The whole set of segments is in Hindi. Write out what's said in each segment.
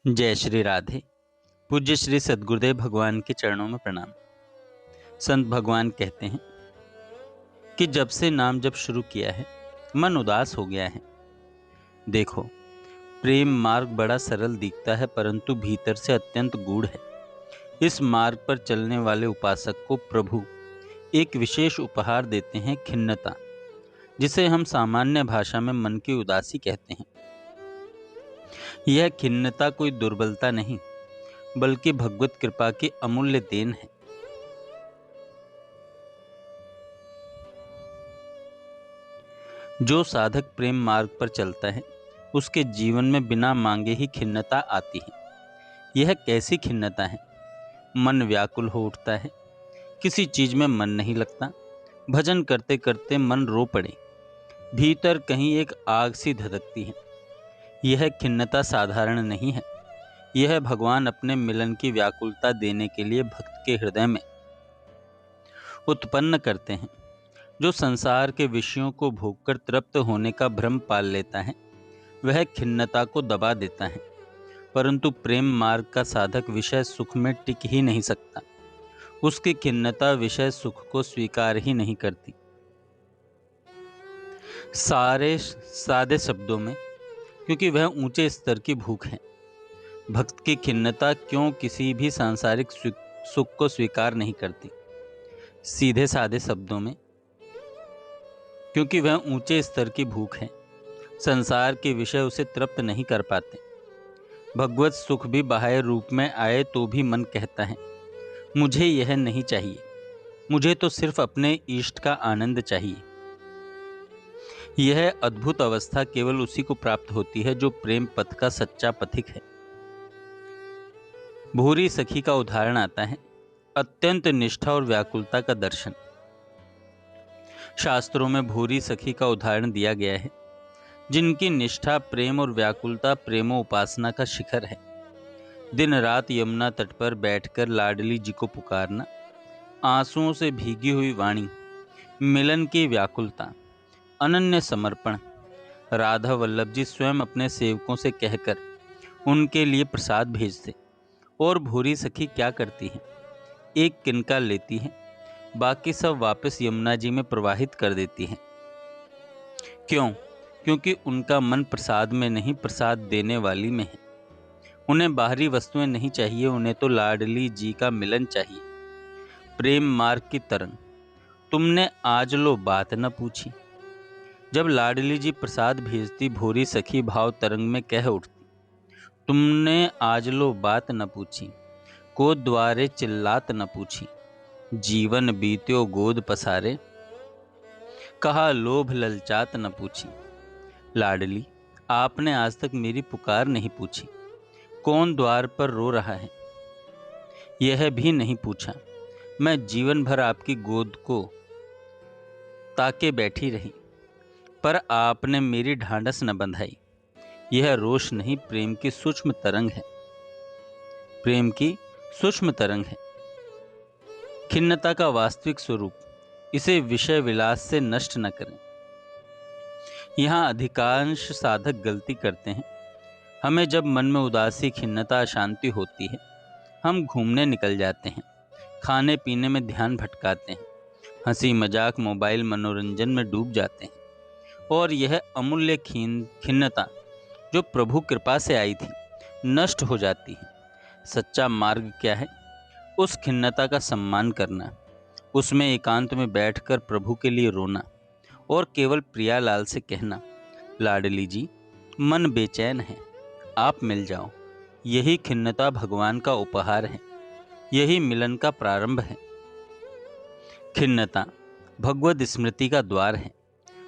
जय श्री राधे। पूज्य श्री सद्गुरुदेव भगवान के चरणों में प्रणाम। संत भगवान कहते हैं कि जब से नाम जप शुरू किया है मन उदास हो गया है। देखो, प्रेम मार्ग बड़ा सरल दिखता है परंतु भीतर से अत्यंत गूढ़ है। इस मार्ग पर चलने वाले उपासक को प्रभु एक विशेष उपहार देते हैं, खिन्नता, जिसे हम सामान्य भाषा में मन की उदासी कहते हैं। यह खिन्नता कोई दुर्बलता नहीं बल्कि भगवत कृपा की अमूल्य देन है। जो साधक प्रेम मार्ग पर चलता है उसके जीवन में बिना मांगे ही खिन्नता आती है। यह कैसी खिन्नता है? मन व्याकुल हो उठता है, किसी चीज में मन नहीं लगता, भजन करते करते मन रो पड़े, भीतर कहीं एक आग सी धधकती है। यह खिन्नता साधारण नहीं है। यह भगवान अपने मिलन की व्याकुलता देने के लिए भक्त के हृदय में उत्पन्न करते हैं। जो संसार के विषयों को भोगकर तृप्त होने का भ्रम पाल लेता है वह खिन्नता को दबा देता है, परंतु प्रेम मार्ग का साधक विषय सुख में टिक ही नहीं सकता। उसकी खिन्नता विषय सुख को स्वीकार ही नहीं करती। सादे शब्दों में, क्योंकि वह ऊंचे स्तर की भूख है। भक्त की खिन्नता क्यों किसी भी सांसारिक सुख को स्वीकार नहीं करती? सीधे सादे शब्दों में, क्योंकि वह ऊंचे स्तर की भूख है। संसार के विषय उसे तृप्त नहीं कर पाते। भगवत सुख भी बाह्य रूप में आए तो भी मन कहता है मुझे यह नहीं चाहिए, मुझे तो सिर्फ अपने इष्ट का आनंद चाहिए। यह अद्भुत अवस्था केवल उसी को प्राप्त होती है जो प्रेम पथ का सच्चा पथिक है। भूरी सखी का उदाहरण आता है, अत्यंत निष्ठा और व्याकुलता का दर्शन। शास्त्रों में भूरी सखी का उदाहरण दिया गया है, जिनकी निष्ठा प्रेम और व्याकुलता प्रेमो उपासना का शिखर है। दिन रात यमुना तट पर बैठकर लाडली जी को पुकारना, आंसुओं से भीगी हुई वाणी, मिलन की व्याकुलता, अनन्य समर्पण। राधा वल्लभ जी स्वयं अपने सेवकों से कहकर उनके लिए प्रसाद भेजते, और भूरी सखी क्या करती है? एक किनका लेती है, बाकी सब वापस यमुना जी में प्रवाहित कर देती है। क्यों? क्योंकि उनका मन प्रसाद में नहीं, प्रसाद देने वाली में है। उन्हें बाहरी वस्तुएं नहीं चाहिए, उन्हें तो लाडली जी का मिलन चाहिए। प्रेम मार्ग की तरंग, तुमने आज लो बात न पूछी। जब लाडली जी प्रसाद भेजती, भूरी सखी भाव तरंग में कह उठती, तुमने आज लो बात न पूछी, को द्वारे चिल्लात न पूछी, जीवन बीत्यो गोद पसारे, कहा लोभ ललचात न पूछी। लाडली, आपने आज तक मेरी पुकार नहीं पूछी, कौन द्वार पर रो रहा है यह भी नहीं पूछा। मैं जीवन भर आपकी गोद को ताके बैठी रही, पर आपने मेरी ढांढस न बंधाई। यह रोष नहीं, प्रेम की सूक्ष्म तरंग है। प्रेम की सूक्ष्म तरंग है। खिन्नता का वास्तविक स्वरूप, इसे विषय विलास से नष्ट न करें। यहाँ अधिकांश साधक गलती करते हैं। हमें जब मन में उदासी, खिन्नता, अशांति होती है, हम घूमने निकल जाते हैं, खाने पीने में ध्यान भटकाते हैं, हंसी मजाक, मोबाइल, मनोरंजन में डूब जाते हैं, और यह अमूल्य खिन्नता जो प्रभु कृपा से आई थी नष्ट हो जाती है। सच्चा मार्ग क्या है? उस खिन्नता का सम्मान करना, उसमें एकांत में बैठकर प्रभु के लिए रोना, और केवल प्रियालाल से कहना, लाडली जी मन बेचैन है, आप मिल जाओ। यही खिन्नता भगवान का उपहार है, यही मिलन का प्रारंभ है। खिन्नता भगवद स्मृति का द्वार है।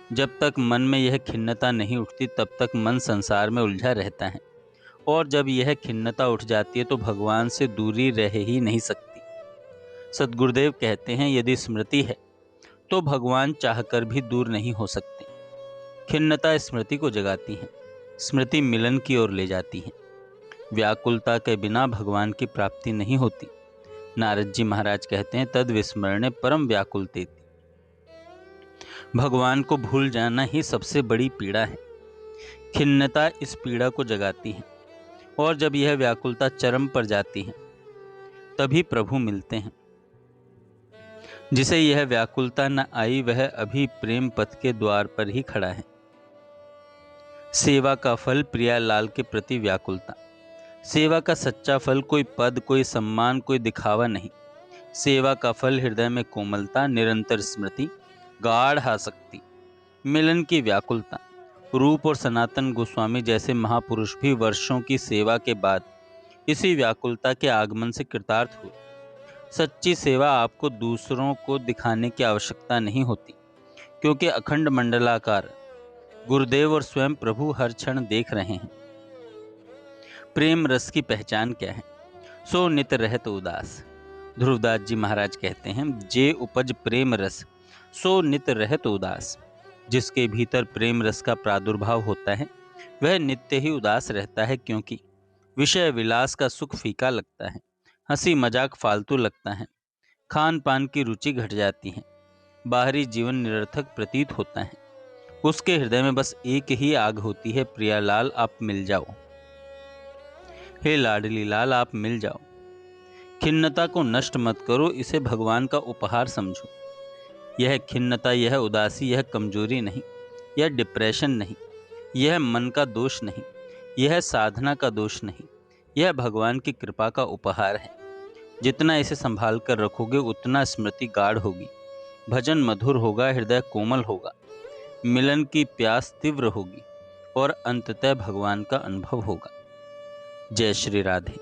जब तक मन में यह खिन्नता नहीं उठती तब तक मन संसार में उलझा रहता है, और जब यह खिन्नता उठ जाती है तो भगवान से दूरी रह ही नहीं सकती। सद्गुरुदेव कहते हैं, यदि स्मृति है तो भगवान चाहकर भी दूर नहीं हो सकते। खिन्नता स्मृति को जगाती है, स्मृति मिलन की ओर ले जाती है। व्याकुलता के बिना भगवान की प्राप्ति नहीं होती। नारद जी महाराज कहते हैं, तद विस्मरणे परम व्याकुलतेति। भगवान को भूल जाना ही सबसे बड़ी पीड़ा है। खिन्नता इस पीड़ा को जगाती है। और जब यह व्याकुलता चरम पर जाती है तभी प्रभु मिलते हैं। जिसे यह व्याकुलता न आई वह अभी प्रेम पथ के द्वार पर ही खड़ा है। सेवा का फल प्रियालाल के प्रति व्याकुलता। सेवा का सच्चा फल कोई पद, कोई सम्मान, कोई दिखावा नहीं। सेवा का फल हृदय में कोमलता, निरंतर स्मृति, गाढ़ आसक्ति, मिलन की व्याकुलता। रूप और सनातन गोस्वामी जैसे महापुरुष भी वर्षों की सेवा के बाद इसी व्याकुलता के आगमन से कृतार्थ हुए। सच्ची सेवा आपको दूसरों को दिखाने की आवश्यकता नहीं होती, क्योंकि अखंड मंडलाकार गुरुदेव और स्वयं प्रभु हर क्षण देख रहे हैं। प्रेम रस की पहचान क्या है? सो नित रहत उदास। ध्रुवदास जी महाराज कहते हैं, जे उपज प्रेम रस सो नित रहत उदास। जिसके भीतर प्रेम रस का प्रादुर्भाव होता है वह नित्य ही उदास रहता है, क्योंकि विषय विलास का सुख फीका लगता है, हंसी मजाक फालतू लगता है, खान पान की रुचि घट जाती है, बाहरी जीवन निरर्थक प्रतीत होता है। उसके हृदय में बस एक ही आग होती है, प्रियालाल आप मिल जाओ, हे लाडली लाल आप मिल जाओ। खिन्नता को नष्ट मत करो, इसे भगवान का उपहार समझो। यह खिन्नता, यह उदासी, यह कमजोरी नहीं, यह डिप्रेशन नहीं, यह मन का दोष नहीं, यह साधना का दोष नहीं, यह भगवान की कृपा का उपहार है। जितना इसे संभाल कर रखोगे उतना स्मृति गाढ़ होगी, भजन मधुर होगा, हृदय कोमल होगा, मिलन की प्यास तीव्र होगी और अंततः भगवान का अनुभव होगा। जय श्री राधे।